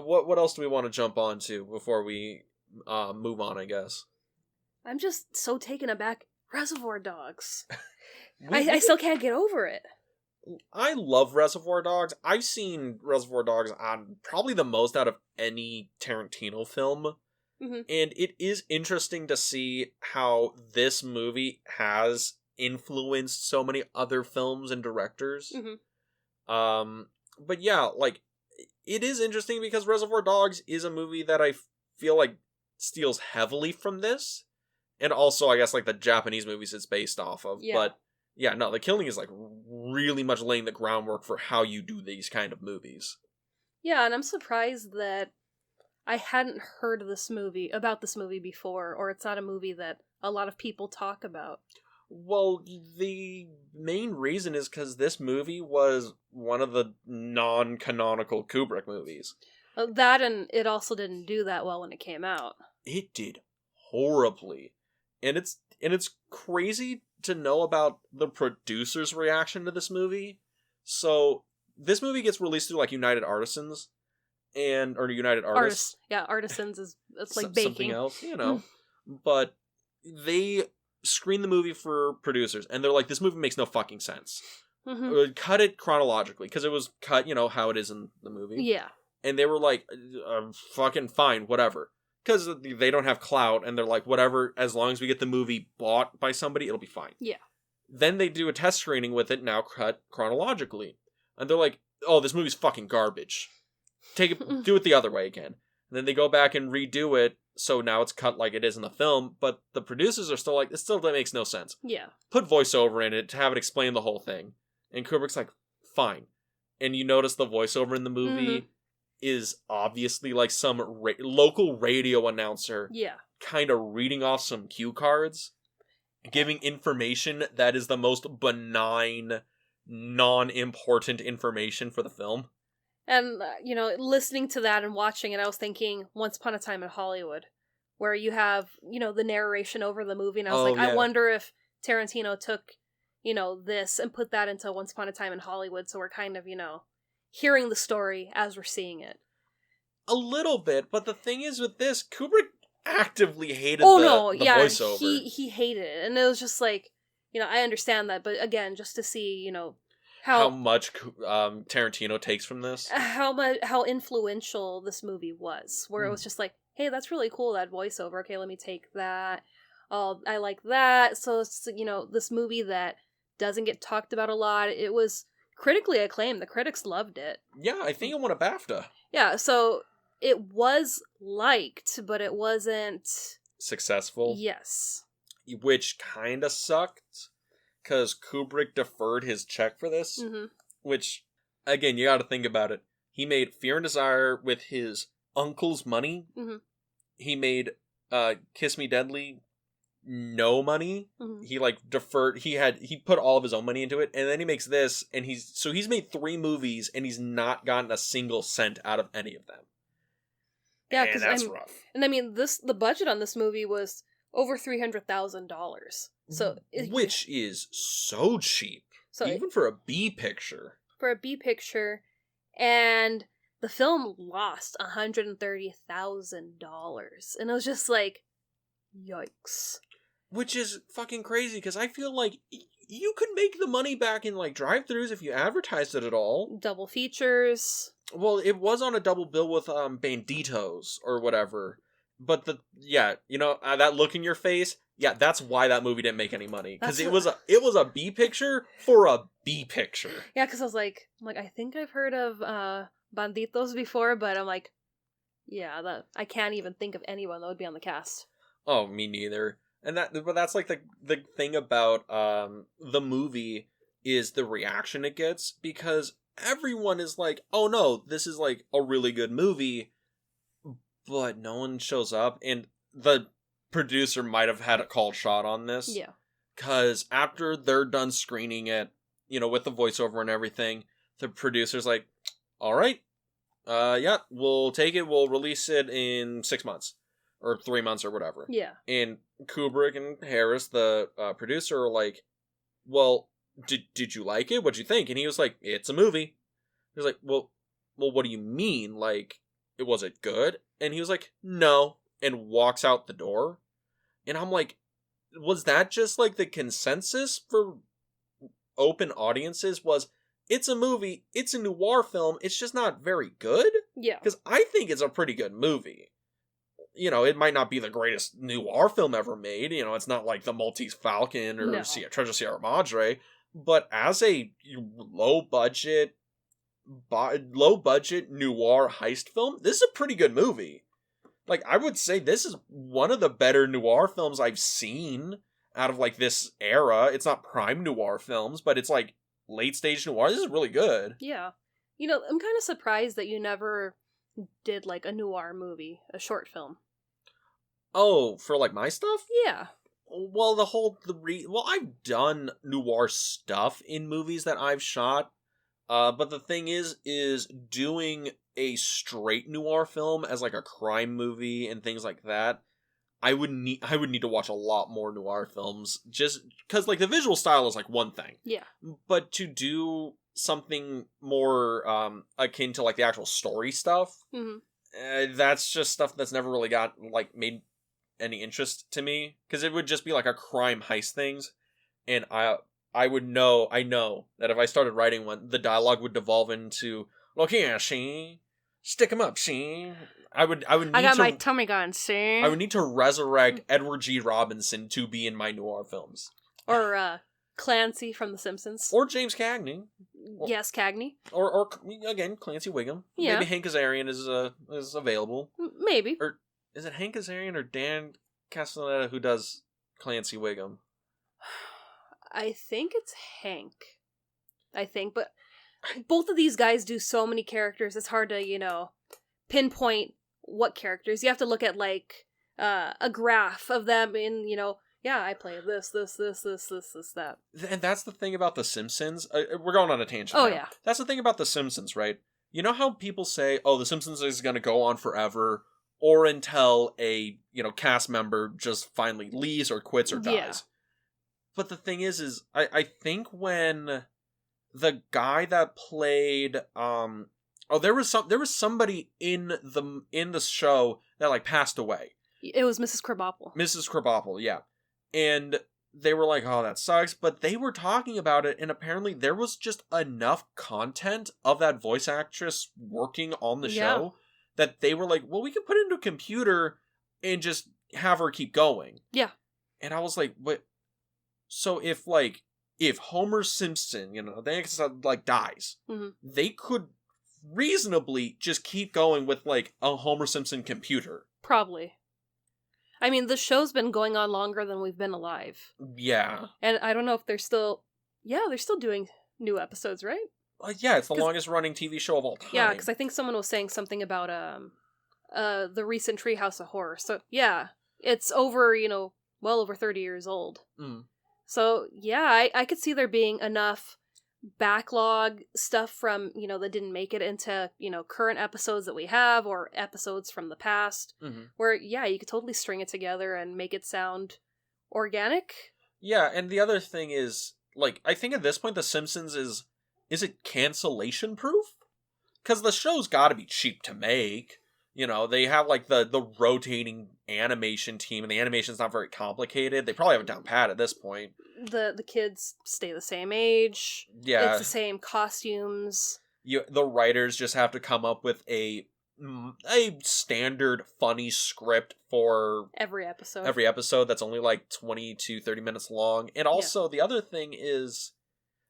what else do we want to jump on to before we move on, I guess? I'm just so taken aback. Reservoir Dogs. I still can't get over it. I love Reservoir Dogs. I've seen Reservoir Dogs on probably the most out of any Tarantino film. And it is interesting to see how this movie has influenced so many other films and directors. But yeah, like, it is interesting because Reservoir Dogs is a movie that I feel like steals heavily from this. And also, I guess, like, the Japanese movies it's based off of. Yeah. But, yeah, no, The Killing is, like, really much laying the groundwork for how you do these kind of movies. Yeah, and I'm surprised that I hadn't heard of this movie before, or it's not a movie that a lot of people talk about. Well, the main reason is because this movie was one of the non-canonical Kubrick movies. That, and it also didn't do that well when it came out. It did horribly. And it's crazy to know about the producer's reaction to this movie. So, this movie gets released through, like, United Artisans, or United Artists. Yeah, Artisans it's like baking. Something else, But they screen the movie for producers, and they're like, this movie makes no fucking sense. Cut it chronologically, because it was cut, how it is in the movie. Yeah. And they were like, fucking fine, whatever. Because they don't have clout, and they're like, whatever, as long as we get the movie bought by somebody, it'll be fine. Yeah. Then they do a test screening with it, now cut chronologically. And they're like, oh, this movie's fucking garbage. Do it the other way again. And then they go back and redo it, so now it's cut like it is in the film, but the producers are still like, this still makes no sense. Yeah. Put voiceover in it to have it explain the whole thing. And Kubrick's like, fine. And you notice the voiceover in the movie is obviously like some local radio announcer kind of reading off some cue cards, giving information that is the most benign, non-important information for the film. And, listening to that and watching it, I was thinking Once Upon a Time in Hollywood, where you have, the narration over the movie, and I was I wonder if Tarantino took, this and put that into Once Upon a Time in Hollywood, so we're kind of, hearing the story as we're seeing it. A little bit, but the thing is with this, Kubrick actively hated the voiceover. He hated it, and it was just like, I understand that, but again, just to see, how much Tarantino takes from this. How influential this movie was, where it was just like, hey, that's really cool, that voiceover. Okay, let me take that. Oh, I like that. So it's, this movie that doesn't get talked about a lot. It was critically acclaimed. The critics loved it. Yeah, I think it won a BAFTA. Yeah, so it was liked, but it wasn't successful. Yes. Which kind of sucked, because Kubrick deferred his check for this. Mm-hmm. Which, again, you gotta think about it. He made Fear and Desire with his uncle's money. Mm-hmm. He made Kiss Me Deadly no money. Mm-hmm. He deferred. He put all of his own money into it, and then he makes this, and he's made 3 movies, and he's not gotten a single cent out of any of them. Yeah, because that's rough. And I mean, the budget on this movie was over $300,000. So which is so cheap, even for a B picture. For a B picture, and the film lost $130,000, and it was just like, yikes. Which is fucking crazy, because I feel like you could make the money back in drive-thrus if you advertised it at all. Double features. Well, it was on a double bill with Banditos or whatever. But that look in your face, yeah, that's why that movie didn't make any money, because it was a B picture for a B picture. Yeah, because I was like, I think I've heard of Banditos before, but I'm like, yeah, I can't even think of anyone that would be on the cast. Oh, me neither. But that's the thing about the movie is the reaction it gets, because everyone is like, oh no, this is a really good movie, but no one shows up, and the producer might have had a called shot on this. Yeah. Because after they're done screening it, with the voiceover and everything, the producer's like, all right, yeah, we'll take it, we'll release it in 6 months. Or 3 months or whatever. Yeah. And Kubrick and Harris, the producer, are like, well, did you like it? What'd you think? And he was like, it's a movie. He was like, well, what do you mean? Was it good? And he was like, no. And walks out the door. And I'm like, was that just the consensus for open audiences? Was, it's a movie, it's a noir film, it's just not very good? Yeah. Because I think it's a pretty good movie. It might not be the greatest noir film ever made. It's not like The Maltese Falcon or Treasure Sierra Madre. But as a low budget noir heist film, this is a pretty good movie. I would say this is one of the better noir films I've seen out of this era. It's not prime noir films, but it's late stage noir. This is really good. Yeah. I'm kind of surprised that you never did a noir movie, a short film. Oh, for my stuff? Yeah. Well, I've done noir stuff in movies that I've shot. But the thing is doing a straight noir film as a crime movie and things like that, I would need to watch a lot more noir films, just because the visual style is one thing. Yeah. But to do something more akin to the actual story stuff, that's just stuff that's never really got made any interest to me, because it would just be a crime heist things, and I know that if I started writing one, the dialogue would devolve into, look here, she, stick him up, she. I got my tummy gun, see? I would need to resurrect Edward G. Robinson to be in my noir films. Or Clancy from The Simpsons. Or James Cagney. Yes, Cagney. Or again, Clancy Wiggum. Yeah. Maybe Hank Azaria is available. Maybe. Or is it Hank Azaria or Dan Castellaneta who does Clancy Wiggum? I think it's Hank. But both of these guys do so many characters, it's hard to, pinpoint what characters. You have to look at, a graph of them in, yeah, I play this, that. And that's the thing about The Simpsons. We're going on a tangent now. Yeah. That's the thing about The Simpsons, right? You know how people say, oh, The Simpsons is going to go on forever, or until a, cast member just finally leaves or quits or dies. Yeah. But the thing is I think when the guy that played there was somebody in the show that passed away. It was Mrs. Krabappel. Mrs. Krabappel, yeah. And they were like, oh, that sucks, but they were talking about it, and apparently there was just enough content of that voice actress working on the show that they were like, well, we can put it into a computer and just have her keep going. Yeah. And I was like, what? So if Homer Simpson, they like dies, they could reasonably just keep going with like a Homer Simpson computer. Probably. I mean, the show's been going on longer than we've been alive. Yeah. And I don't know if they're still doing new episodes, right? Yeah, it's the longest running TV show of all time. Yeah, because I think someone was saying something about the recent Treehouse of Horror. So yeah, it's over, well over 30 years old. Mm. So yeah, I could see there being enough backlog stuff from, that didn't make it into, current episodes that we have or episodes from the past where, yeah, you could totally string it together and make it sound organic. Yeah, and the other thing is, like, I think at this point The Simpsons is it cancellation proof? Because the show's gotta be cheap to make. They have, like, the rotating animation team, and the animation's not very complicated. They probably have it down pat at this point. The kids stay the same age. Yeah. It's the same costumes. The writers just have to come up with a standard funny script for every episode. That's only, like, 20 to 30 minutes long. And also, the other thing is,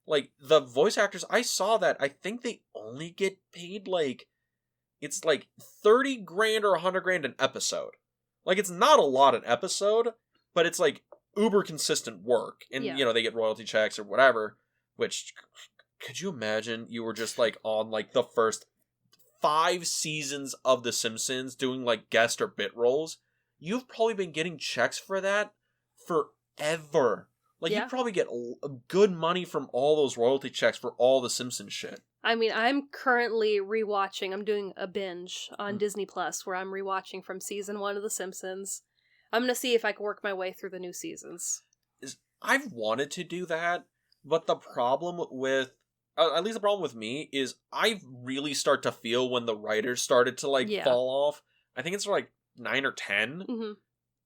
like, the voice actors, I saw that, I think they only get paid, like, it's like 30 grand or 100 grand an episode. Like, it's not a lot an episode, but it's like uber consistent work. And, they get royalty checks or whatever, which, could you imagine you were just like on like the first 5 seasons of The Simpsons doing like guest or bit roles? You've probably been getting checks for that forever. Like, you probably get good money from all those royalty checks for all the Simpsons shit. I mean, I'm currently rewatching. I'm doing a binge on Disney Plus where I'm rewatching from season 1 of The Simpsons. I'm going to see if I can work my way through the new seasons. I've wanted to do that, but the problem with, at least the problem with me, is I really start to feel when the writers started to, like, fall off. I think it's like 9 or 10.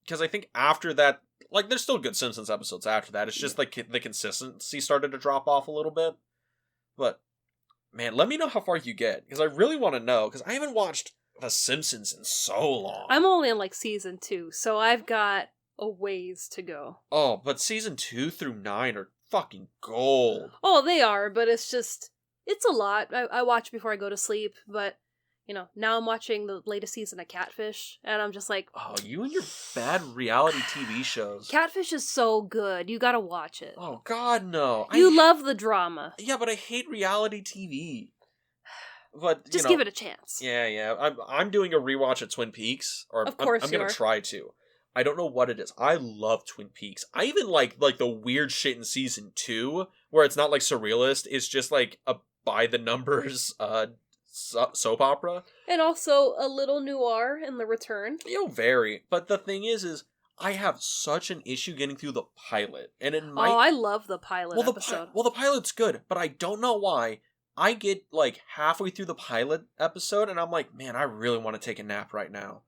Because I think after that, like, there's still good Simpsons episodes after that. It's just, like, the consistency started to drop off a little bit. But, man, let me know how far you get, because I really want to know, because I haven't watched The Simpsons in so long. I'm only in, like, season 2, so I've got a ways to go. Oh, but season 2 through 9 are fucking gold. Oh, they are, but it's a lot. I watch before I go to sleep, but, now I'm watching the latest season of Catfish, and I'm just like... Oh, you and your bad reality TV shows. Catfish is so good. You gotta watch it. Oh, God, no. You love the drama. Yeah, but I hate reality TV. But just give it a chance. Yeah. I'm doing a rewatch of Twin Peaks, or of course I'm gonna try to. I don't know what it is. I love Twin Peaks. I even like the weird shit in season 2, where it's not like surrealist. It's just like a by the numbers soap opera, and also a little noir in The Return. Very. But the thing is I have such an issue getting through the pilot, and it might. Oh, I love the pilot episode. The pilot's good, but I don't know why. I get like halfway through the pilot episode, and I'm like, man, I really want to take a nap right now.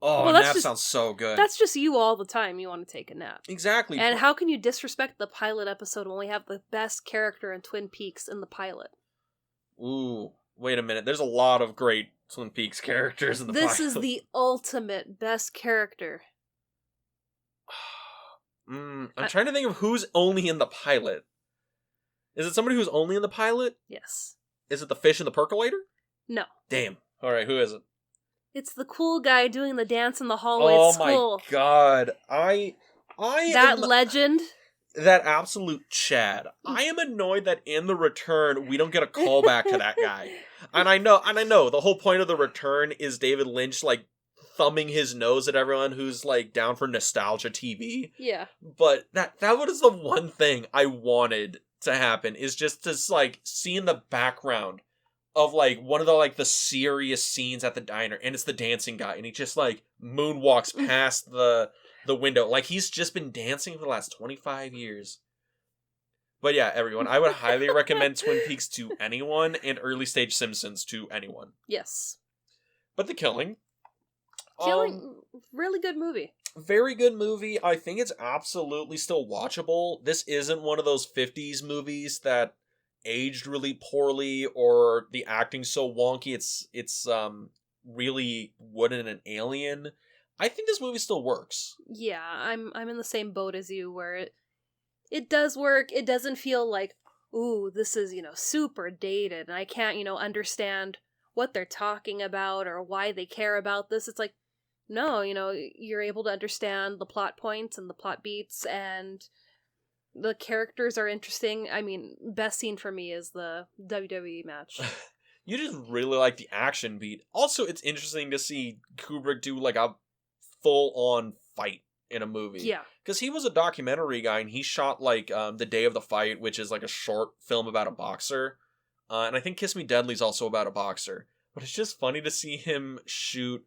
Oh, well, nap sounds so good. That's just you all the time. You want to take a nap. Exactly. And how can you disrespect the pilot episode when we have the best character in Twin Peaks in the pilot? Ooh. Wait a minute, there's a lot of great Twin Peaks characters in the pilot. This is the ultimate best character. I'm trying to think of who's only in the pilot. Is it somebody who's only in the pilot? Yes. Is it the fish in the percolator? No. Damn. Alright, who is it? It's the cool guy doing the dance in the hallway at school. Oh my god. That legend. That absolute Chad. I am annoyed that in The Return we don't get a callback to that guy. And I know the whole point of The Return is David Lynch like thumbing his nose at everyone who's like down for nostalgia TV. Yeah. But that was the one thing I wanted to happen, is just to like see in the background of like one of the serious scenes at the diner, and it's the dancing guy, and he just like moonwalks past the window. Like, he's just been dancing for the last 25 years. But yeah, everyone, I would highly recommend Twin Peaks to anyone, and Early Stage Simpsons to anyone. Yes. But The Killing. Really good movie. Very good movie. I think it's absolutely still watchable. This isn't one of those 50s movies that aged really poorly or the acting's so wonky it's really wooden and alien. I think this movie still works. Yeah, I'm in the same boat as you where it does work. It doesn't feel like, ooh, this is, super dated and I can't, understand what they're talking about or why they care about this. It's like, no, you're able to understand the plot points and the plot beats, and the characters are interesting. I mean, best scene for me is the WWE match. You just really like the action beat. Also, it's interesting to see Kubrick do like a full-on fight in a movie. Yeah. Because he was a documentary guy, and he shot like The Day of the Fight, which is like a short film about a boxer. And I think Kiss Me Deadly is also about a boxer. But it's just funny to see him shoot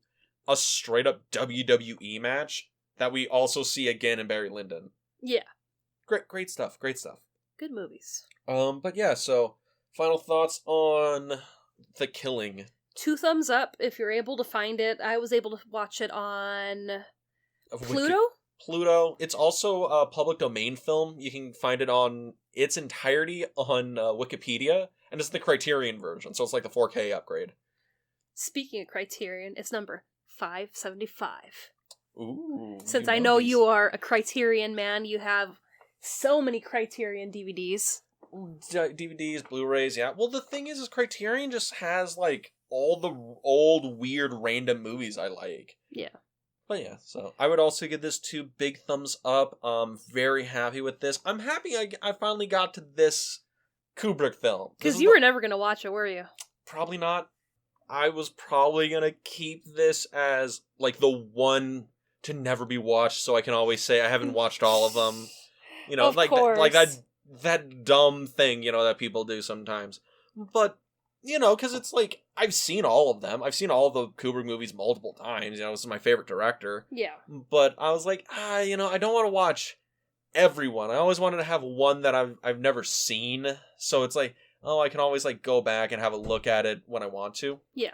a straight-up WWE match that we also see again in Barry Lyndon. Yeah. Great stuff. Great stuff. Good movies. But yeah, so final thoughts on The Killing. 2 thumbs up if you're able to find it. I was able to watch it on Pluto? Pluto. It's also a public domain film. You can find it on its entirety on Wikipedia, and it's the Criterion version, so it's like the 4K upgrade. Speaking of Criterion, it's number 575. Ooh. Since I know you are a Criterion man, you have so many Criterion DVDs. DVDs, Blu-rays, yeah. Well, the thing is Criterion just has, like, all the old, weird, random movies I like. Yeah. But yeah, so I would also give this 2 big thumbs up. Very happy with this. I'm happy I finally got to this Kubrick film. Because you were never going to watch it, were you? Probably not. I was probably going to keep this as, like, the one to never be watched, so I can always say I haven't watched all of them. Of course. Like that dumb thing, that people do sometimes. But, because it's like, I've seen all of them. I've seen all of the Kubrick movies multiple times. This is my favorite director. Yeah. But I was like, I don't want to watch everyone. I always wanted to have one that I've never seen. So it's like, I can always, like, go back and have a look at it when I want to. Yeah.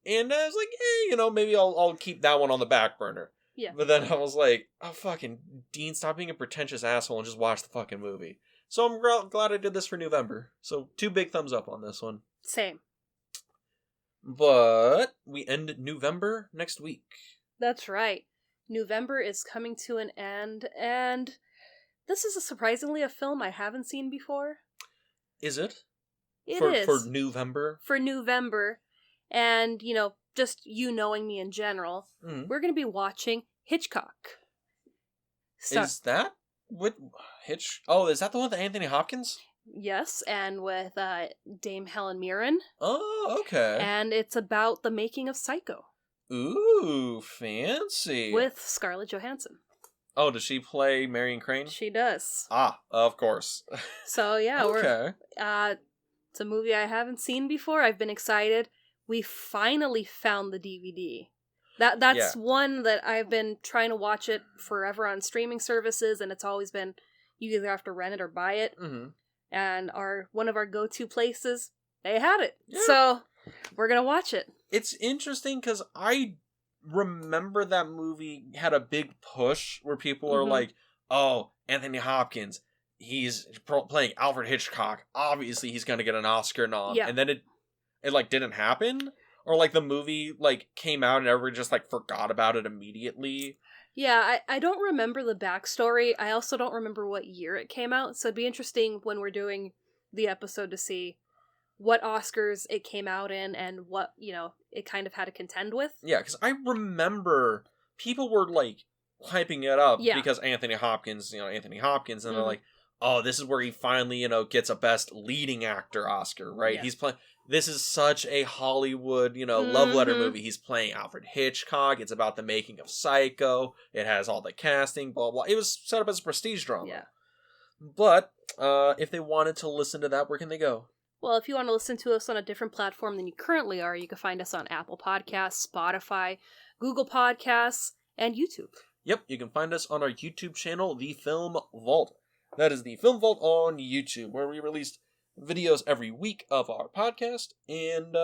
And I was like, maybe I'll keep that one on the back burner. Yeah. But then I was like, oh, fucking Dean, stop being a pretentious asshole and just watch the fucking movie. So I'm glad I did this for November. So 2 big thumbs up on this one. Same. But we end November next week. That's right. November is coming to an end, and this is surprisingly a film I haven't seen before. Is it? It is. For November? For November. And, just you knowing me in general, we're going to be watching Hitchcock. Is that what Hitch? Oh, is that the one with Anthony Hopkins? Yes, and with Dame Helen Mirren. Oh, okay. And it's about the making of Psycho. Ooh, fancy. With Scarlett Johansson. Oh, does she play Marion Crane? She does. Ah, of course. So, yeah, okay. It's a movie I haven't seen before. I've been excited. We finally found the DVD. That's one that I've been trying to watch it forever on streaming services, and it's always been you either have to rent it or buy it. Mm-hmm. And one of our go-to places, they had it. Yeah. So we're gonna watch it. It's interesting because I remember that movie had a big push where people are like, "Oh, Anthony Hopkins, he's playing Alfred Hitchcock. Obviously, he's gonna get an Oscar nom." Yeah. And then it like didn't happen, or like the movie like came out and everyone just like forgot about it immediately. Yeah, I don't remember the backstory. I also don't remember what year it came out, so it'd be interesting when we're doing the episode to see what Oscars it came out in and what, it kind of had to contend with. Yeah, because I remember people were like hyping it up because Anthony Hopkins, and they're like, oh, this is where he finally, you know, gets a Best Leading Actor Oscar, right? Yeah. He's playing. This is such a Hollywood, you know, love letter movie. He's playing Alfred Hitchcock. It's about the making of Psycho. It has all the casting, blah, blah. It was set up as a prestige drama. Yeah. But if they wanted to listen to that, where can they go? Well, if you want to listen to us on a different platform than you currently are, you can find us on Apple Podcasts, Spotify, Google Podcasts, and YouTube. Yep, you can find us on our YouTube channel, The Film Vault. That is The Film Vault on YouTube, where we release videos every week of our podcast. And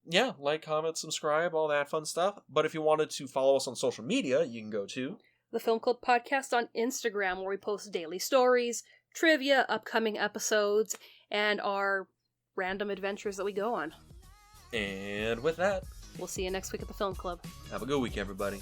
yeah, like, comment, subscribe, all that fun stuff. But if you wanted to follow us on social media, you can go to The Film Club Podcast on Instagram, where we post daily stories, trivia, upcoming episodes, and our random adventures that we go on. And with that, We'll see you next week at the Film Club. have a good week, everybody.